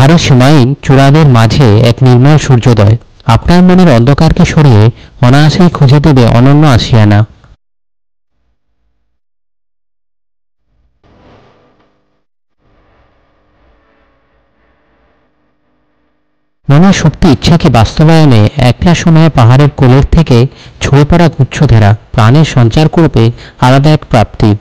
পাহাড়ের সীমাহীন চূড়াদের মাঝে এক নির্মল সূর্যোদয় আপনার মনের অন্ধকারকে সরিয়ে অনায়াসেই খুঁজে দেবে অনন্য আশিয়ানা। মনের সুপ্ত ইচ্ছাকে বাস্তবায়নে একলা সময়ে পাহাড়ের কোলের থেকে ছড়ে পড়া গুচ্ছধারা প্রাণের সঞ্চার করবে আলাদা এক প্রাপ্তি।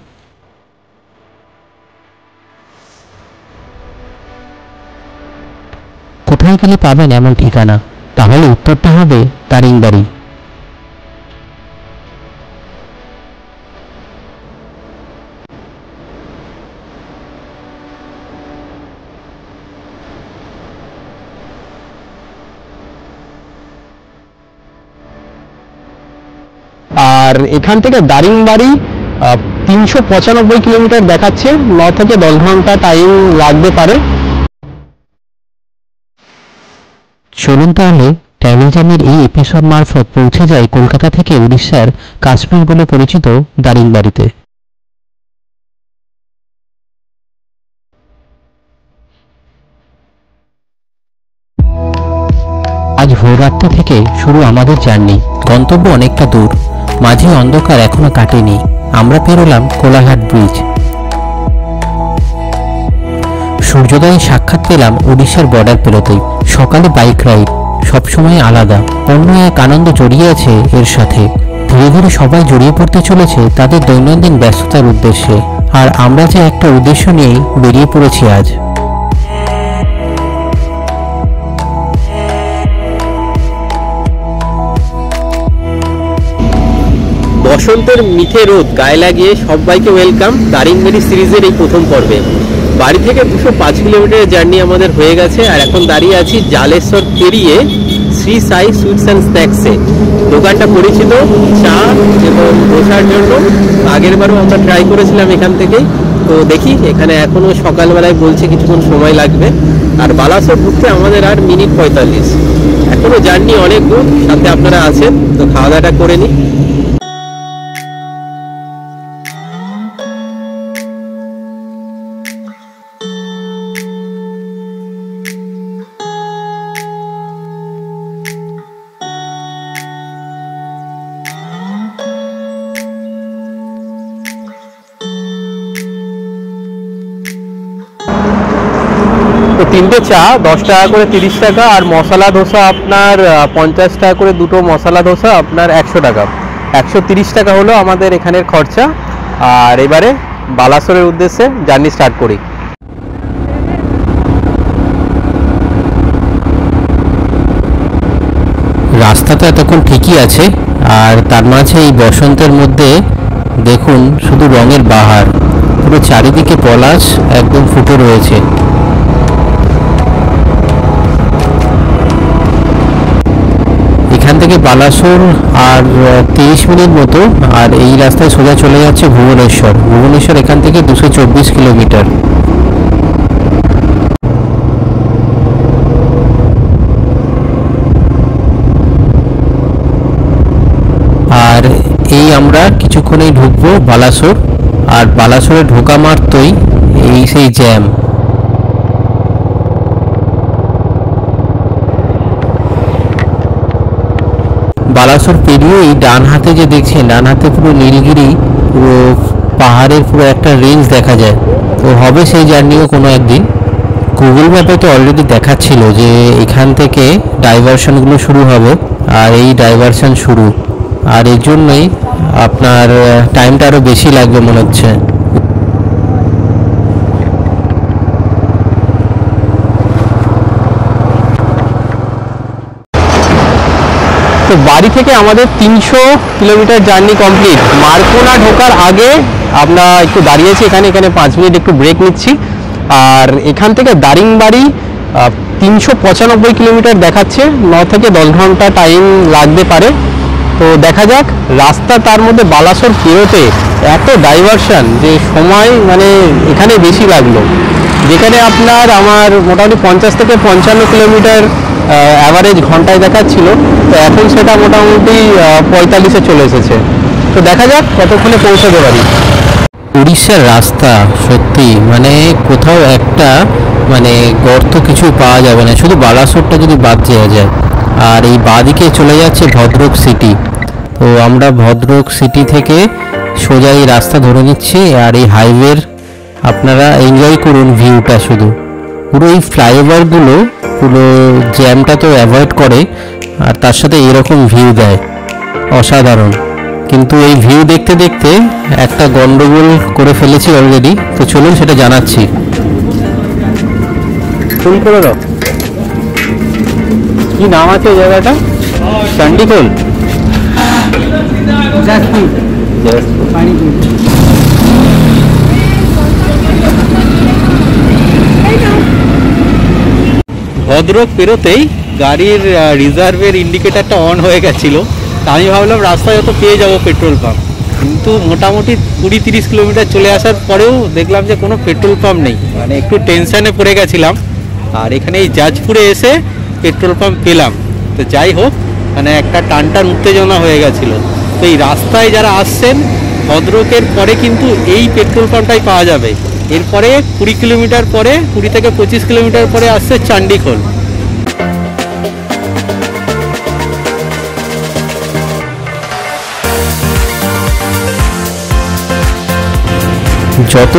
কোথায় গেলে পাবেন এমন ঠিকানা? তাহলে উত্তরটা হবে দারিংবাড়ি। আর এখান থেকে দারিংবাড়ি 395 কিলোমিটার দেখাচ্ছে। 9 থেকে 10 ঘন্টা টাইম লাগতে পারে। চলুন তাহলে ট্রাভেল জার্নির এই এপিসোড মারফত পৌঁছে যায় কলকাতা থেকে উড়িষ্যার কাশ্মীর বলে পরিচিত দারিংবাড়িতে। আজ ভোররাত্রি থেকে শুরু আমাদের জার্নি। গন্তব্য অনেকটা দূর, মাঝে অন্ধকার এখনো কাটেনি। আমরা পেরোলাম কোলাঘাট ব্রিজ। সূর্যোদয়ে সাক্ষাৎ পেলাম উড়িষ্যার বর্ডার পেরোতেই। সকালে বাইক রাইড সবসময় আলাদা, অন্য এক আনন্দ জড়িয়ে আছে এর সাথে। ধীরে ধীরে সবাই জড়িয়ে পড়তে চলেছে তাদের দৈনন্দিন ব্যস্ততার উদ্দেশ্যে, আর আমরা যে একটা উদ্দেশ্য নিয়েই বেরিয়ে পড়েছি আজ। বসন্তের মিঠে রোদ গায়ে লাগিয়ে সবাইকে ওয়েলকাম দারিংবাড়ি সিরিজের এই প্রথম পর্বে। বাড়ি থেকে 205 কিলোমিটারের জার্নি আমাদের হয়ে গেছে, আর এখন দাঁড়িয়ে আছি জালেশ্বর পেরিয়ে শ্রী সাই সুইটস অ্যান্ড স্ন্যাক্সে। দোকানটা পরিচিত চা এবং ধোসার জন্য। আগের বারও আমরা ট্রাই করেছিলাম এখান থেকেই। তো দেখি, এখানে এখনো সকালবেলায় বলছে কিছুক্ষণ সময় লাগবে। আর বালাসোর ঢুকতে আমাদের আর মিনিট 45। এখনো জার্নি অনেক দূর, সাথে আপনারা আছেন, তো খাওয়া দাওয়াটা করে নিই। তো 3টে চা 10 টাকা করে 30 টাকা, আর মশলা ধোসা আপনার 50 টাকা করে। দুটো মশলা ধোসা আপনার 100 টাকা। 130 টাকা হলো আমাদের এখানের খরচা। আর এবারে বালাসোরের উদ্দেশ্যে জার্নি স্টার্ট করি। রাস্তা তো এতক্ষণ ঠিকই আছে, আর তার মাঝে এই বসন্তের মধ্যে দেখুন শুধু রঙের বাহার। পুরো চারিদিকে পলাশ একদম ফুটে রয়েছে। এখান থেকে বালাসোর আর 30 মিনিট মতো, আর এই রাস্তায় সোজা চলে যাচ্ছে ভুবনেশ্বর। ভুবনেশ্বর এখান থেকে 224 কিলোমিটার। আর এই আমরা কিছুক্ষণেই ঢুকবো বালাসোর, আর বালাসোরে ঢোকা মাত্রই এই সেই জ্যাম। বালাসোর পেরিয়ে এই ডান হাতে যে দেখছেন, ডান হাতে পুরো নীলগিরি, পুরো পাহাড়ের পুরো একটা রেঞ্জ দেখা যায়। তো হবে সেই জার্নিও কোনো একদিন। গুগল ম্যাপে তো অলরেডি দেখাচ্ছিল যে এখান থেকে ডাইভারশনগুলো শুরু হবে, আর এই ডাইভারশন শুরু, আর এর জন্যই আপনার টাইমটা আরও বেশি লাগবে মনে হচ্ছে। তো বাড়ি থেকে আমাদের 300 কিলোমিটার জার্নি কমপ্লিট। মারকোনা ঢোকার আগে আমরা একটু দাঁড়িয়েছি এখানে 5 মিনিট একটু ব্রেক নিচ্ছি। আর এখান থেকে দারিংবাড়ি 395 কিলোমিটার দেখাচ্ছে। 9 থেকে 10 ঘন্টা টাইম লাগতে পারে। তো দেখা যাক। রাস্তা তার মধ্যে বালাসোর পেরোতে এত ডাইভারশন যে সময় মানে এখানে বেশি লাগলো, যেখানে আপনার আমার মোটামুটি 50 থেকে 55 কিলোমিটার অ্যাভারেজ ঘন্টায় দেখাচ্ছিল, তো এখন সেটা মোটামুটি 45-এ চলে এসেছে। তো দেখা যাক কতক্ষণে পৌঁছাতে পারি। উড়িষ্যার রাস্তা সত্যি মানে কোথাও একটা মানে গর্ত কিছুই পাওয়া যাবে না, শুধু বালাসোরটা যদি বাদ দেওয়া যায়। আর এই বাঁদিকে চলে যাচ্ছে ভদ্রক সিটি। তো আমরা ভদ্রক সিটি থেকে সোজা এই রাস্তা ধরে নিচ্ছি, আর এই হাইওয়ের আপনারা এনজয় করুন ভিউটা। শুধু পুরো এই ফ্লাইওভারগুলো পুরো জ্যামটা তো অ্যাভয়েড করে, আর তার সাথে এরকম ভিউ দেয়, অসাধারণ। কিন্তু এই ভিউ দেখতে দেখতে একটা গন্ডগোল করে ফেলেছি অলরেডি, তো চলুন সেটা জানাচ্ছি। ফুল করে দাও। কি নাম আছে এই জায়গাটা? চণ্ডীখোল। ভদ্রক পেরোতেই গাড়ির রিজার্ভের ইন্ডিকেটারটা অন হয়ে গেছিল। আমি ভাবলাম রাস্তায় হয়তো পেয়ে যাবো পেট্রোল পাম্প, কিন্তু মোটামুটি 20-30 কিলোমিটার চলে আসার পরেও দেখলাম যে কোনো পেট্রোল পাম্প নেই। মানে একটু টেনশানে পড়ে গেছিলাম। আর এখানে এই জাজপুরে এসে পেট্রোল পাম্প পেলাম। তো যাই হোক, মানে একটা টানটান উত্তেজনা হয়ে গেছিলো। তো এই রাস্তায় যারা আসছেন, ভদ্রকের পরে কিন্তু এই পেট্রোল পাম্পটাই পাওয়া যাবে। এরপরে 20 কিলোমিটার পরে, 20 থেকে 25 কিলোমিটার পরে আসছে চণ্ডীখোল। যত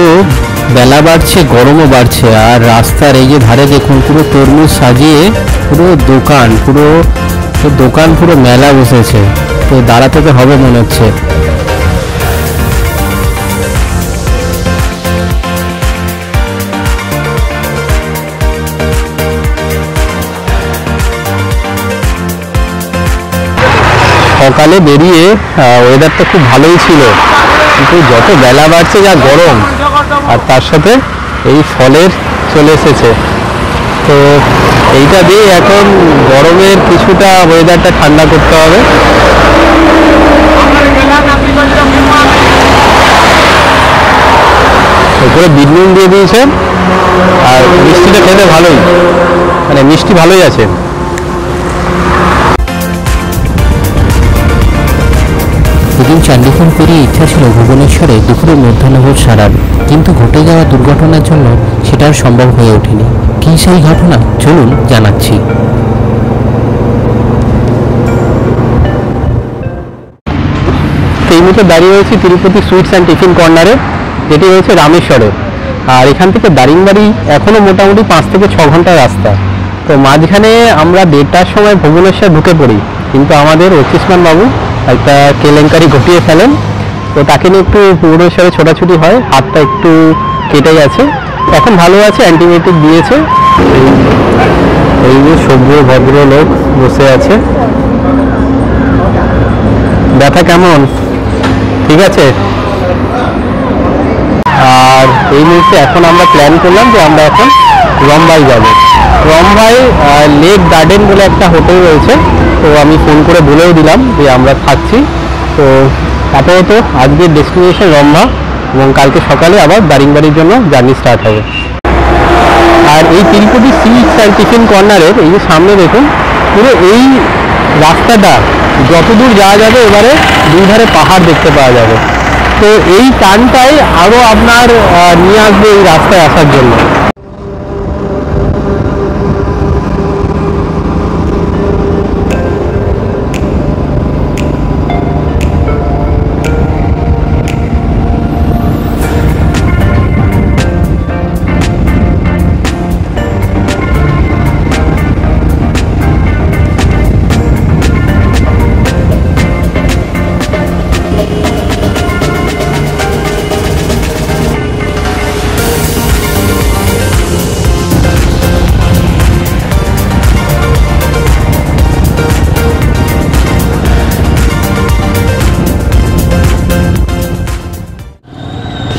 বেলা বাড়ছে গরমও বাড়ছে, আর রাস্তার এই যে ধারে দেখুন পুরো তরমুজ সাজিয়ে পুরো দোকান, পুরো মেলা বসেছে। তো দাঁড়াতে তো হবে মনে হচ্ছে। সকালে বেরিয়ে ওয়েদারটা খুব ভালোই ছিল, কিন্তু যত বেলা বাড়ছে যা গরম, আর তার সাথে এই ফলের চলে এসেছে। তো এইটা দিয়ে এখন গরমের কিছুটা ওয়েদারটা ঠান্ডা করতে হবে। উপরে বিট নুন দিয়ে দিয়েছে, আর মিষ্টিটা খেতে ভালোই, মানে মিষ্টি ভালোই আছে। সেদিন চণ্ডীখোল পেরিয়ে ইচ্ছা ছিল ভুবনেশ্বরে দুপুরে মধ্যাহ্নভোজ সারার, কিন্তু ঘটে যাওয়া দুর্ঘটনার জন্য সেটা আর সম্ভব হয়ে ওঠেনি। কী সেই ঘটনা চলুন জানাচ্ছি। এই মুহূর্তে দাঁড়িয়ে রয়েছি তিরুপতি সুইটস অ্যান্ড টিফিন কর্নারে, যেটি রয়েছে রামেশ্বরে। আর এখান থেকে দারিংবাড়ি এখনও মোটামুটি 5 থেকে 6 ঘন্টার রাস্তা। তো মাঝখানে আমরা 1:30টার সময় ভুবনেশ্বর ঢুকে পড়ি, কিন্তু আমাদের অচিষ্মান বাবু একটা কেলেঙ্কারি ঘটিয়ে ফেলেন। তো তাকে নিয়ে একটু ভুবনেশ্বরে ছোটাছুটি হয়, হাতটা একটু কেটে গেছে, এখন ভালো আছে, অ্যান্টিবায়োটিক দিয়েছে। এই যে সভ্য ভদ্র লোক বসে আছে। ব্যথা কেমন? ঠিক আছে। আর এই মুহূর্তে এখন আমরা প্ল্যান করলাম যে আমরা এখন রমভাই যাব। রমভাই লেক গার্ডেন বলে একটা হোটেল রয়েছে, তো আমি ফোন করে বলেও দিলাম যে আমরা থাকছি। তো আপাতত আজকের ডেস্টিনেশন রমভা, এবং কালকে সকালে আবার দারিংবাড়ির জন্য জার্নি স্টার্ট হবে। আর এই তিরুপতি সুইটস অ্যান্ড টিফিন কর্নারের এই যে সামনে দেখুন, পুরো এই রাস্তাটা যতদূর যাওয়া যাবে এবারে দুই ধারে পাহাড় দেখতে পাওয়া যাবে। তো এই টানটাই আরও আপনার নিয়ে আসবে এই রাস্তায় আসার জন্য।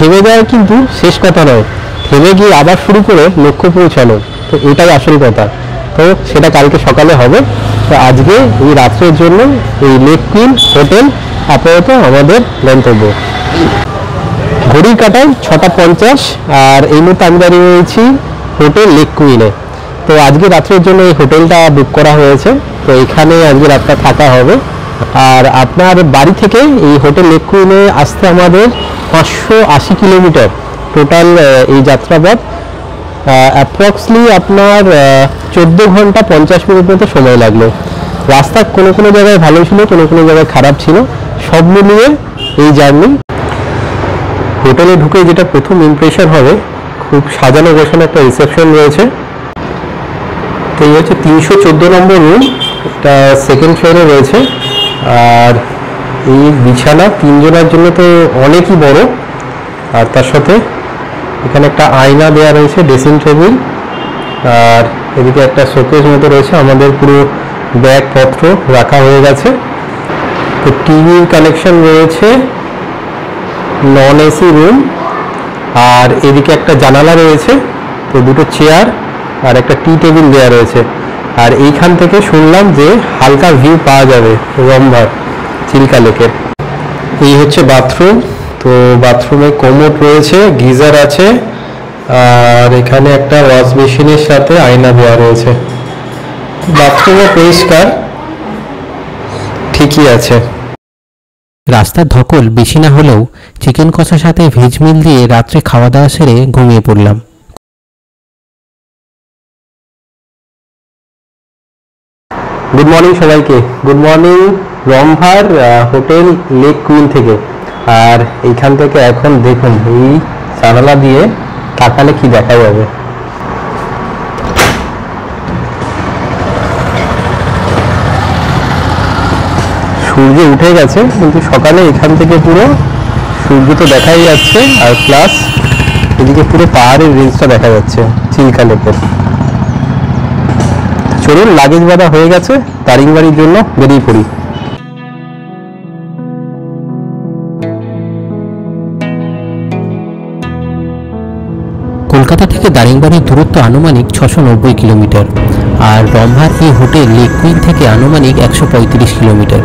থেমে যাওয়া কিন্তু শেষ কথা নয়, থেমে গিয়ে আবার শুরু করে লক্ষ্য পৌঁছানো, তো এটাই আসল কথা। তো সেটা কালকে সকালে হবে। তো আজকে এই রাত্রের জন্য এই লেক কুইন হোটেল আপাতত আমাদের গন্তব্য। ঘড়ির কাটায় 6:50, আর এই মুহূর্তে আমি দাঁড়িয়ে রয়েছি হোটেল লেক কুইনে। তো আজকে রাত্রের জন্য এই হোটেলটা বুক করা হয়েছে, তো এখানে আজকে রাতটা থাকা হবে। আর আপনার বাড়ি থেকে এই হোটেল লেক কুইনে আসতে আমাদের 580 কিলোমিটার টোটাল এই যাত্রাপথ। অ্যাপ্রক্সলি আপনার 14 ঘন্টা 50 মিনিট মতো সময় লাগলো। রাস্তা কোনো কোনো জায়গায় ভালো ছিল, কোনো কোনো জায়গায় খারাপ ছিল, সব মিলিয়ে এই জার্নি। হোটেলে ঢুকে যেটা প্রথম ইমপ্রেশন হবে, খুব সাজানো গোছানো একটা রিসেপশন রয়েছে। তো এই হচ্ছে 314 নম্বর রুম, এটা সেকেন্ড ফ্লোরে রয়েছে। আর এই বিছানা 3 জনের জন্য তো অনেকই বড়। আর তার সাথে এখানে একটা আয়না দেওয়া রয়েছে, ড্রেসিং টেবিল, আর এদিকে একটা শোকেস মতো রয়েছে, আমাদের পুরো ব্যাগপত্র রাখা হয়ে গেছে। তো টিভির কানেকশন রয়েছে, নন এসি রুম, আর এদিকে একটা জানালা রয়েছে, তো দুটো চেয়ার আর একটা টি টেবিল দেওয়া রয়েছে। আর এইখান থেকে শুনলাম যে হালকা ভিউ পাওয়া যাবে রম্ভার চিল্কা লেকের। এই হচ্ছে বাথরুম। তো বাথরুমে কোমোড রয়েছে, গিজার আছে, আর এখানে একটা ওয়াশ মেশিনের সাথে আয়না দেওয়া রয়েছে। বাথরুমও পরিষ্কার, ঠিকই আছে। রাস্তার ধকল বেশি না হলেও চিকেন কষার সাথে ভেজ মিল দিয়ে রাত্রে খাওয়া দাওয়া সেরে ঘুমিয়ে পড়লাম। গুড মর্নিং সবাইকে, গুড মর্নিং রম্ভার হোটেল লেক কুইন থেকে। আর এইখান থেকে এখন দেখুন এই জানালা দিয়ে তাকালে কি দেখা যাবে। সূর্য উঠে গেছে, কিন্তু সকালে এখান থেকে পুরো সূর্য তো দেখাই যাচ্ছে, আর প্লাস এদিকে পুরো পাহাড়ের রেঞ্জটা দেখা যাচ্ছে চিল্কা লেকের। চলুন, লাগেজ বাঁধা হয়ে গেছে, দারিংবাড়ির জন্য বেরিয়ে পড়ি। কলকাতা থেকে দারিংবাড়ির দূরত্ব আনুমানিক 690 কিলোমিটার, আর রম্ভার এই হোটেল লেক কুইন থেকে আনুমানিক 135 কিলোমিটার।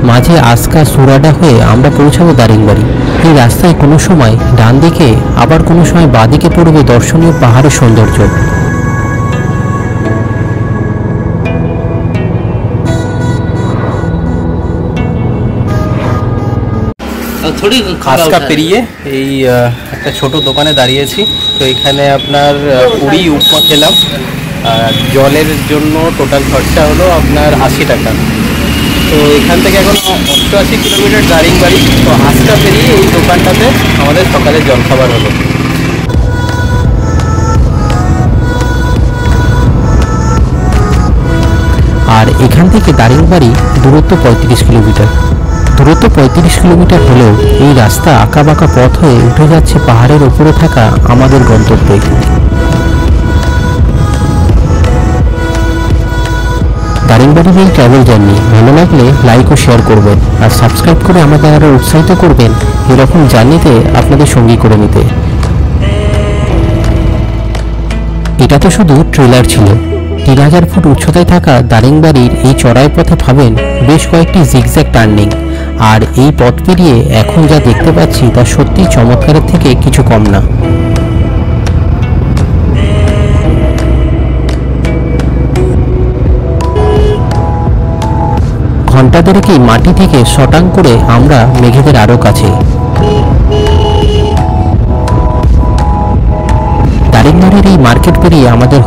মাঝে আস্কা সুরাডা হয়ে আমরা পৌঁছাবো দারিংবাড়ি। এই রাস্তায় কোনো সময় ডান দিকে, আবার কোনো সময় বাঁ দিকে পড়বে দর্শনীয় পাহাড়ের সৌন্দর্য। আস্কা পেরিয়ে এই একটা ছোট দোকানে দাঁড়িয়েছি। তো এখানে আপনার পুরি উপমা খেলাম, আর জলের জন্য টোটাল খরচা হলো আপনার 80 টাকা। তো এখান থেকে এখন 88 কিলোমিটার দারিংবাড়ি। তো আস্কা পেরিয়ে এই দোকানটাতে আমাদের সকালে জলখাবার হলো। আর এখান থেকে দারিংবাড়ি দূরত্ব 35 কিলোমিটার। দূরত্ব 35 কিলোমিটার হলেও এই রাস্তা আঁকাবাঁকা পথ হয়ে উঠে যাচ্ছে পাহাড়ের উপরে থাকা আমাদের গন্তব্যে। দারিংবাড়ির এই ট্রাভেল জার্নি ভালো লাগলে লাইক ও শেয়ার করবেন, আর সাবস্ক্রাইব করে আমাদের আরও উৎসাহিত করবেন এরকম জার্নিতে আপনাদের সঙ্গী করে নিতে। এটা তো শুধু ট্রেলার ছিল। 3000 ফুট উচ্চতায় থাকা দারিংবাড়ির এই চড়াই পথে পাবেন বেশ কয়েকটি জিগজ্যাগ টার্নিং, আর এই পথ পেরিয়ে এখন যা দেখতে পাচ্ছি তা সত্যিই চমৎকারের থেকে কিছু কম না। ঘন্টা দেড়েকেই মাটি থেকে শটাং করে আমরা মেঘেদের আরও কাছে। দারিংবাড়ির এই মার্কেট পেরিয়ে আমাদের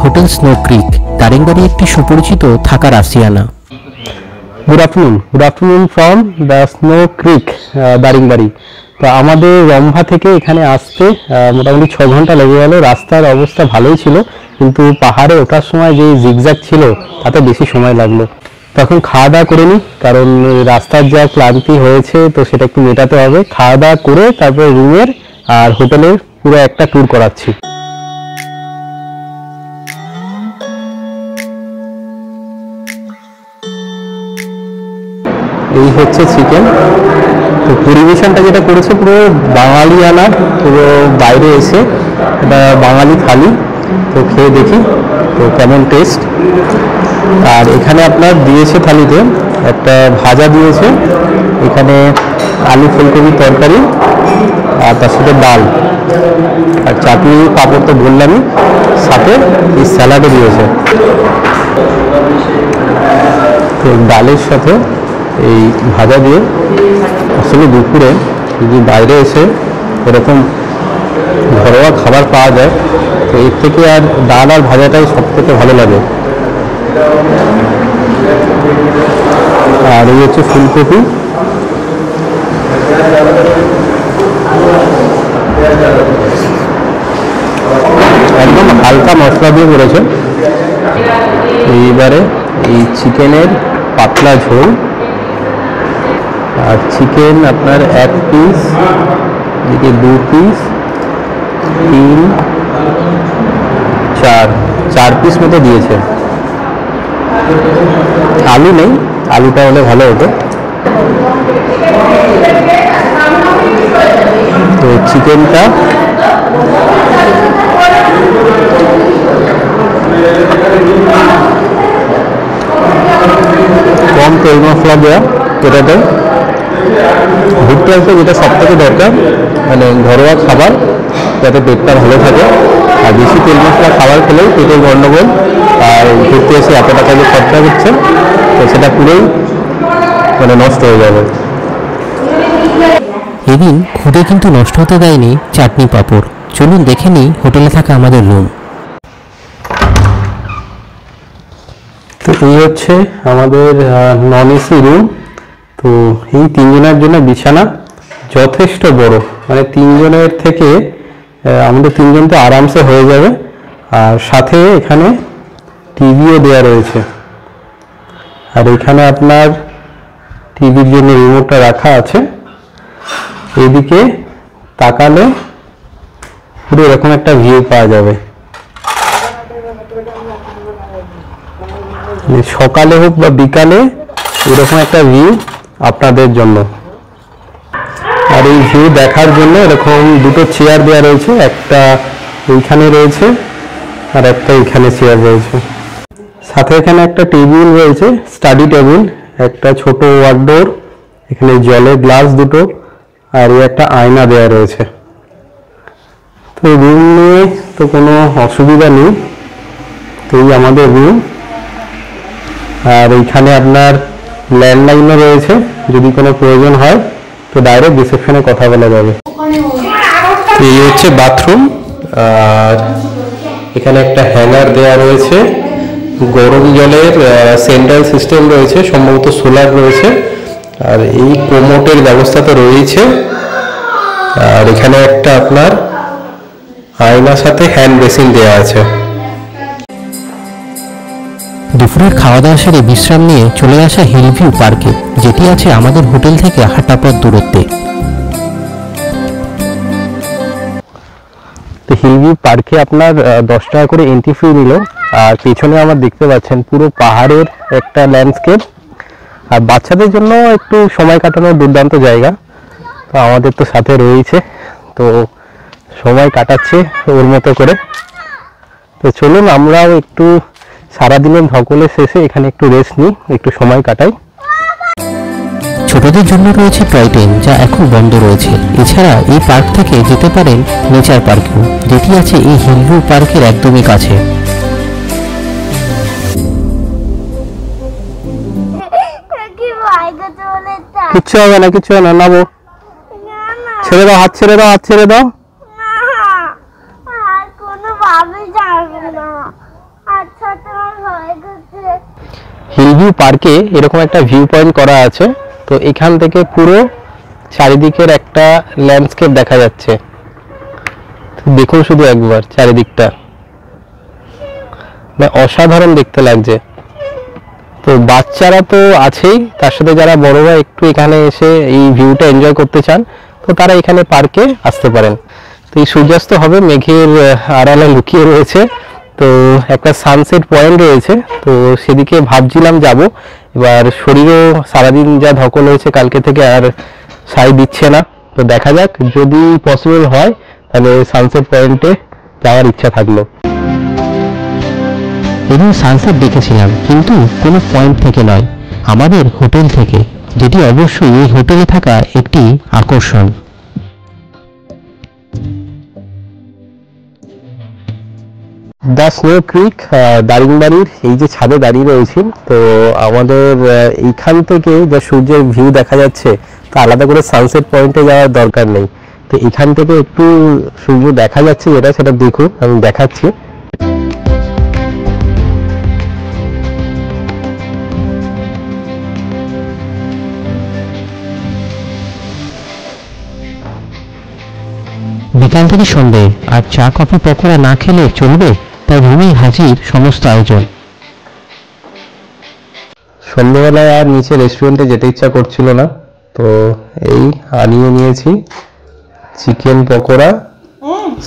হোটেল স্নো ক্রিক, দারিংবাড়ি একটি সুপরিচিত থাকার আশিয়ানা। Good afternoon from the snow creek Daringbadi. তো আমাদের রম্ভা থেকে এখানে আসতে মোটামুটি 6 ঘন্টা লেগে গেল। রাস্তার অবস্থা ভালোই ছিল, কিন্তু পাহাড়ে ওঠার সময় যে জিগজ্যাগ ছিল তাতে বেশি সময় লাগলো। তখন খাওয়া দাওয়া করে নিই, কারণ রাস্তার যা ক্লান্তি হয়েছে তো সেটা একটু মেটাতে হবে। খাওয়া দাওয়া করে তারপরে রুমের আর হোটেলের পুরো একটা ট্যুর করাচ্ছি। এই হচ্ছে চিকেন। তো পরিবেশনটা যেটা করেছে পুরো বাঙালিয়ানা, পুরো বাইরে এসে এটা বাঙালি থালি। তো খেয়ে দেখি তো কেমন টেস্ট। আর এখানে আপনার দিয়েছে থালিতে একটা ভাজা দিয়েছে, এখানে আলু ফুলকপির তরকারি, আর তার সাথে ডাল, আর চাটনি পাঁপড় তো বললামই, সাথে এই স্যালাডও দিয়েছে। তো ডালের সাথে এই ভাজা দিয়ে আসলে দুপুরে যদি বাইরে এসে এরকম ঘরোয়া খাবার পাওয়া যায়, তো এর থেকে আর ডাল আর ভাজাটাই সব থেকে ভালো লাগে। আর এই হচ্ছে ফুলকপি, একদম হালকা মশলা দিয়ে করেছে। এইবারে এই চিকেনের পাতলা ঝোল, আর চিকেন আপনার 1 পিস, এদিকে 2 পিস, 3, 4 পিস মতো দিয়েছে। আলু নেই, আলুটা হলে ভালো হতো। তো চিকেনটা কম তেল মশলা দেওয়া, এটাতে ঘুরতে আসতে যেটা সব থেকে দরকার, মানে ঘরোয়া খাবার যাতে পেটটা ভালো থাকে। আর বেশি তেল মশলা খাবার খেলেই পেটের গন্ডগোল, আর ঘুরতে এসে এত টাকা যে খরচা করছে তো সেটা পুরোই মানে নষ্ট হয়ে যাবে। এদিন খুদে কিন্তু নষ্ট হতে দেয়নি চাটনি পাঁপড়। চলুন দেখে নিই হোটেলে থাকা আমাদের রুম। তো এই হচ্ছে আমাদের নন এসি রুম। তো এই 3 জনের জন্য বিছানা যথেষ্ট বড়, মানে 3 জনের থেকে আমাদের 3 জন তো আরামসে হয়ে যাবে। আর সাথে এখানে টিভিও দেওয়া রয়েছে, আর এখানে আপনার টিভির জন্য রিমোটটা রাখা আছে। এইদিকে তাকালে পুরো এরকম একটা ভিউ পাওয়া যাবে, সকালে হোক বা বিকালে এরকম একটা ভিউ আপনাদের জন্য। আর এই ভিউ দেখার জন্য এরকম 2টো চেয়ার দেওয়া রয়েছে, একটা এইখানে রয়েছে আর একটা এইখানে চেয়ার রয়েছে। সাথে এখানে একটা টেবিল রয়েছে, স্টাডি টেবিল, একটা ছোট ওয়ার্ডডোর, এখানে জলের গ্লাস 2টো, আর এই একটা আয়না দেওয়া রয়েছে। তো রুম নিয়ে তো কোনো অসুবিধা নেই। তো এই আমাদের রুম। আর এইখানে আপনার ল্যান্ডলাইনও রয়েছে, যদি কোনো প্রয়োজন হয় তো ডাইরেক্ট রিসেপশনে কথা বলা যাবে। এই হচ্ছে বাথরুম, আর এখানে একটা হ্যাঙ্গার দেওয়া রয়েছে, গরম জলের সেন্ট্রাল সিস্টেম রয়েছে, সম্ভবত সোলার রয়েছে, আর এই কোমোটের ব্যবস্থা তো রয়েছে। আর এখানে একটা আপনার আয়নার সাথে হ্যান্ড বেসিন দেওয়া আছে। দুপুরের খাওয়া দাওয়া সেরে বিশ্রাম নিয়ে চলে আসা হিলভিউ পার্কে, যেটি আছে আমাদের হোটেল থেকে হাঁটাপথ দূরত্বে। তো হিলভিউ পার্কে আপনার 10 টাকা করে এন্ট্রি ফি নিল। আর পেছনে আমার দেখতে পাচ্ছেন পুরো পাহাড়ের একটা ল্যান্ডস্কেপ, আর বাচ্চাদের জন্য একটু সময় কাটানোর দুর্দান্ত জায়গা। তো আমাদের তো সাথে রয়েছে, তো সময় কাটাচ্ছে ওর মতো করে। তো চলুন আমরাও একটু সারাদিনের ধকলের শেষে এখানে একটু রেস্ট নিই, একটু সময় কাটাই। ছোটদের জন্য রয়েছে টয় ট্রেন, যা এখন বন্ধ রয়েছে। এছাড়া এই পার্ক থেকে যেতে পারেন নেচার পার্কেও, যেটি আছে এই হিলভিউ পার্কের একদমই কাছে। কিচ্ছু হবে না, কিচ্ছু হবে না, নামো। ছেড়ে দাও, হাত ছেড়ে দাও, হাত ছেড়ে দাও। হিলভিউ পার্কে এরকম একটা ভিউ পয়েন্ট করা আছে। তো এখান থেকে পুরো চারিদিকের একটা ল্যান্ডস্কেপ দেখা যাচ্ছে। দেখুন শুধু একবার চারিদিকটা, মানে অসাধারণ দেখতে লাগছে। তো বাচ্চারা তো আছেই, তার সাথে যারা বড়রা একটু এখানে এসে এই ভিউটা এনজয় করতে চান তো তারা এখানে পার্কে আসতে পারেন। তো এই সূর্যাস্ত হবে মেঘের আড়ালে লুকিয়ে রয়েছে। তো একটা সানসেট পয়েন্ট রয়েছে, তো সেদিকে ভাবছিলাম যাব। এবার শরীরও সারাদিন যা ধকল হয়েছে কালকে থেকে আর সাই দিচ্ছে না। তো দেখা যাক, যদি পসিবল হয় তাহলে সানসেট পয়েন্টে যাওয়ার ইচ্ছা থাকলো। এদিন সানসেট দেখেছিলাম, কিন্তু কোনো পয়েন্ট থেকে নয়, আমাদের হোটেল থেকে, যেটি অবশ্যই এই হোটেলে থাকা একটি আকর্ষণ। দ্য স্নো ক্রিক, দারিংবাড়ির এই যে ছাদে দাঁড়িয়ে রয়েছি। তো আমাদের এইখান থেকে যা সূর্যের ভিউ দেখা যাচ্ছে, তো আলাদা করে সানসেট পয়েন্টে যাওয়ার দরকার নেই। তো এখান থেকে একটু সূর্য দেখা যাচ্ছে যেটা, সেটা দেখুন, আমি দেখাচ্ছি। বিকাল থেকে সন্ধে আর চা কফি পকোড়া না খেলে চলবে, তাই রুমেই হাজির সমস্ত আয়োজন। সন্ধ্যেবেলায় আর নিচে রেস্টুরেন্টে যেতে ইচ্ছা করছিল না, তো এই আনিয়ে নিয়েছি চিকেন পকোড়া,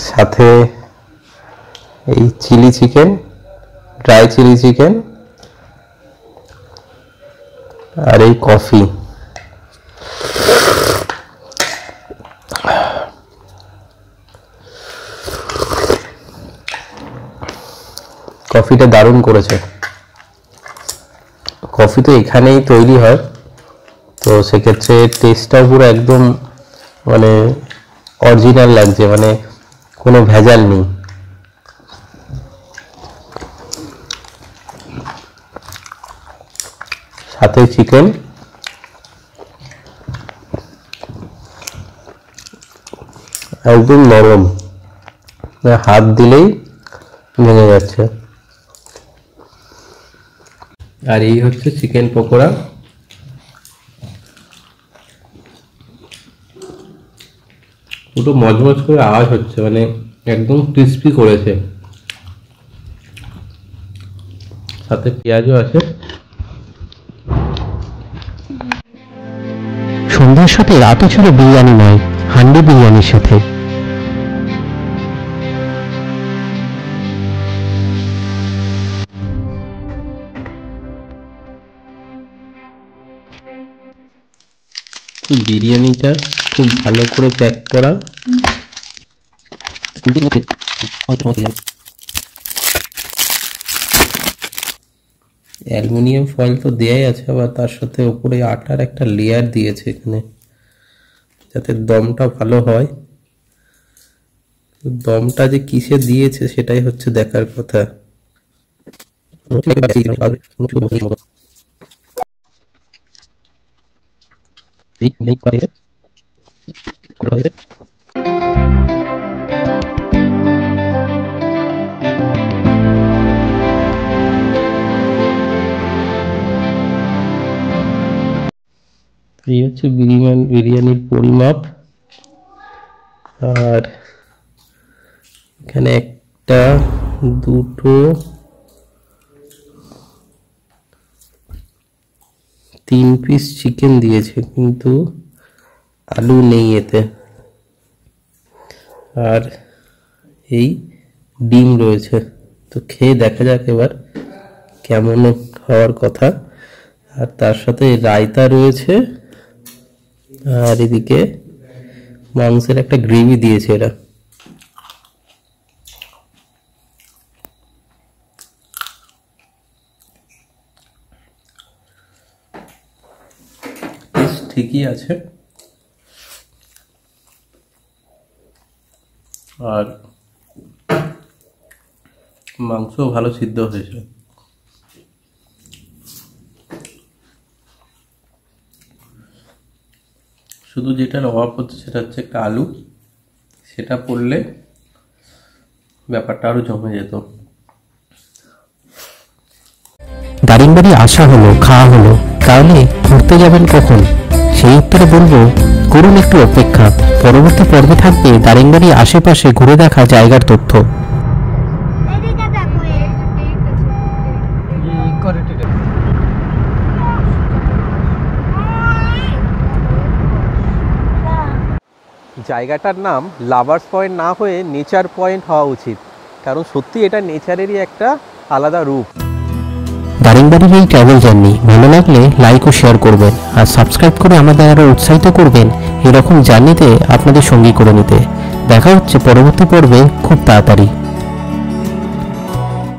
সাথে এই chilli chicken, dry chilli chicken, আর এই কফি। কফিটা দারুণ করেছে। কফি তো এখানেই তৈরি হয়, তো সেক্ষেত্রে টেস্টটাও পুরো একদম মানে অরিজিনাল লাগছে, মানে কোনো ভেজাল নেই। সাথে চিকেন, একদম নরম, হাত দিলেই ভেঙে যাচ্ছে। আর এই হচ্ছে চিকেন পকোড়া। পুরো মজমজ করে আওয়াজ হচ্ছে, মানে একদম ক্রিস্পি করেছে, সাথে পেঁয়াজও আছে। সন্ধ্যার সাথে রাতও ছিল বিরিয়ানি নয়, হান্ডি বিরিয়ানির সাথে। বিরিয়ানিটা খুব ভালো করে প্যাক করা, অ্যালুমিনিয়াম ফয়েল তো দেয়াই আছে, আবার তার সাথে উপরে আটার একটা লেয়ার দিয়েছে এখানে, যাতে দমটা ভালো হয়। দমটা যে কিসে দিয়েছে সেটাই হচ্ছে দেখার কথা। এই হচ্ছে বিরিয়ানির পরিমাপ। আর এখানে একটা, দুটো, তিন পিস চিকেন দিয়েছে, কিন্তু আলু নেই এতে। আর এই ডিম রয়েছে, তো খেয়ে দেখা যাক এবার কেমন হওয়ার কথা। আর তার সাথে রায়তা রয়েছে, আর এদিকে মাংসের একটা গ্রেভি দিয়েছে এরা। ঠিকই আছে, আর মাংস ভালো সিদ্ধ হয়েছে। শুধু যেটার অভাব হচ্ছে সেটা হচ্ছে একটা আলু, সেটা পড়লে ব্যাপারটা আরো জমে যেত। দারিংবাড়ি আসা হলো, খাওয়া হলো, তাহলে ঘুরতে যাবেন কখন? সেই উত্তরে বলবো, করুন একটু অপেক্ষা। পরবর্তী পর্বে থাকবে দারিংবাড়ি আশেপাশে ঘুরে দেখা জায়গার তথ্য। জায়গাটার নাম লাভার্স পয়েন্ট না হয়ে নেচার পয়েন্ট হওয়া উচিত, কারণ সত্যি এটা নেচারেরই একটা আলাদা রূপ। দারিংবাড়ির এই ট্রাভেল জার্নি ভালো লাগলে লাইক ও শেয়ার করবেন, আর সাবস্ক্রাইব করে আমাদের আরও উৎসাহিত করবেন এরকম জার্নিতে আপনাদের সঙ্গী করে নিতে। দেখা হচ্ছে পরবর্তী পর্বে খুব তাড়াতাড়ি।